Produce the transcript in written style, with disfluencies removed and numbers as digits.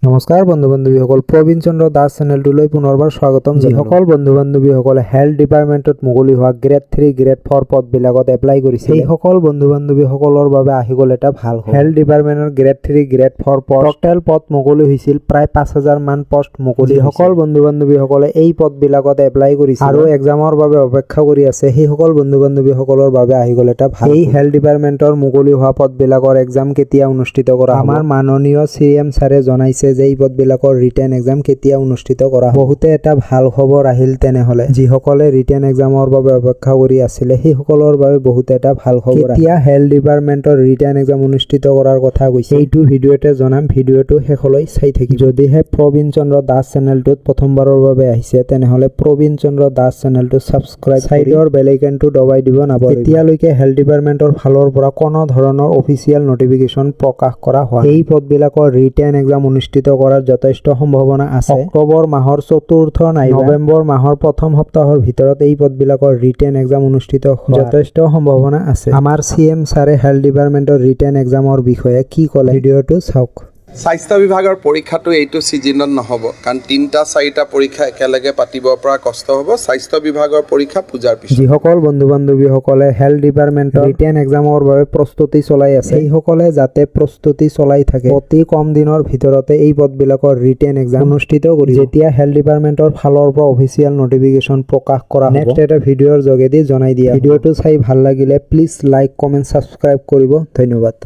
নমস্কাৰ বন্ধু বান্ধৱীসকল, প্ৰবীণ চন্দ্ৰ দাস চেনেলটোলৈ পুনৰবাৰ স্বাগতম। যিসকল বন্ধু বান্ধৱীসকলে হেল্থ ডিপাৰ্টমেণ্টত মুকলি হোৱা গ্ৰেড 3 গ্ৰেড 4 পদবিলাকত এপ্লাই কৰিছে, সেইসকল বন্ধু বান্ধৱীসকলৰ বাবে আহি গ'ল এটা ভাল খবৰ। হেল্থ ডিপাৰ্টমেণ্টৰ গ্ৰেড 3 গ্ৰেড 4 টোটেল পদ মুকলি হৈছিল, প্ৰায় 5000 মান পষ্ট মুকলি। যিসকল বন্ধু বান্ধৱীসকলে এই পদবিলাকত এপ্লাই কৰিছে আৰু এক্সামৰ বাবে অপেক্ষা কৰি আছে, সেইসকল বন্ধু বান্ধৱীসকলৰ বাবে আহি গ'ল এটা ভাল। এই হেল্থ ডিপাৰ্টমেণ্টৰ মুকলি হোৱা পদবিলাকৰ এক্সাম কেতিয়া অনুষ্ঠিত কৰা হ'ব? আমাৰ মাননীয় CM ছাৰে জনাইছে যে এই পদবিলাকৰ ৰিটেন এক্সাম কেতিয়া অনুষ্ঠিত কৰা হ'ব। বহুতে এটা ভাল খবৰ আহিল তেনেহলে, যিসকলে ৰিটেন এক্সামৰ বাবে অপেক্ষা কৰি আছিলে সেইসকলৰ বাবে বহুতে এটা ভাল খবৰ। এতিয়া হেল্থ ডিপাৰ্টমেণ্টৰ ৰিটেন এক্সাম অনুষ্ঠিত কৰাৰ কথা কৈছে, এইটো ভিডিঅ'তে জনাম। ভিডিঅ'টো শেষলৈ চাই থাকিব। যদিহে প্ৰবীণ চন্দ্ৰ দাস চেনেলটোত প্ৰথমবাৰৰ বাবে আহিছে, তেনেহলে প্ৰবীণ চন্দ্ৰ দাস চেনেলটো ছাবস্ক্ৰাইব কৰি চাইডৰ বেল আইকনটো দবাই দিব নাপাহৰিব। এতিয়ালৈকে হেল্থ ডিপাৰ্টমেণ্টৰ ফালৰ পৰা কোনো ধৰণৰ অফিচিয়েল নটিফিকেশ্যন প্ৰকাশ কৰা হোৱা নাই। এই পদবিলাকৰ ৰিটেন এক্সাম অনুষ্ঠিত কৰাৰ যথেষ্ট সম্ভাৱনা আছে। অক্টোবৰ মাহৰ চতুৰ্থ নাইবা নৱেম্বৰ মাহৰ প্ৰথম সপ্তাহৰ ভিতৰত এই পদবিলাকৰ ৰিটেন এক্সাম অনুষ্ঠিত হোৱাৰ যথেষ্ট সম্ভাৱনা আছে। আমাৰ CM ছাৰে হেল্থ ডিপাৰ্টমেণ্টৰ ৰিটেন এক্সামৰ বিষয়ে কি ক'লে, ভিডিঅ'টো চাওক। স্বাস্থ্য বিভাগৰ পৰীক্ষাটো এইটো ছিজনত নহ'ব, কাৰণ 3-4টা পৰীক্ষা একেলগে পাতিব পৰা কষ্ট হ'ব। স্বাস্থ্য বিভাগৰ পৰীক্ষা পূজাৰ পিছত। যিসকল বন্ধু বান্ধৱীসকলে হেল্থ ডিপাৰ্টমেণ্টৰ ৰিটেন এক্সামৰ বাবে প্ৰস্তুতি চলাই আছে, সেইসকলে যাতে প্ৰস্তুতি চলাই থাকে, অতি কম দিনৰ ভিতৰতে এই পদবিলাকৰ ৰিটেন এক্সাম অনুষ্ঠিত কৰি যেতিয়া হেল্থ ডিপাৰ্টমেণ্টৰ ফালৰ পৰা অফিচিয়েল নটিফিকেশ্যন প্ৰকাশ কৰা হ'ব, নেক্সট এটা ভিডিঅ'ৰ যোগেদি জনাই দিয়া। ভিডিঅ'টো চাই ভাল লাগিলে প্লিজ লাইক, কমেণ্ট, ছাবস্ক্ৰাইব কৰিব। ধন্যবাদ।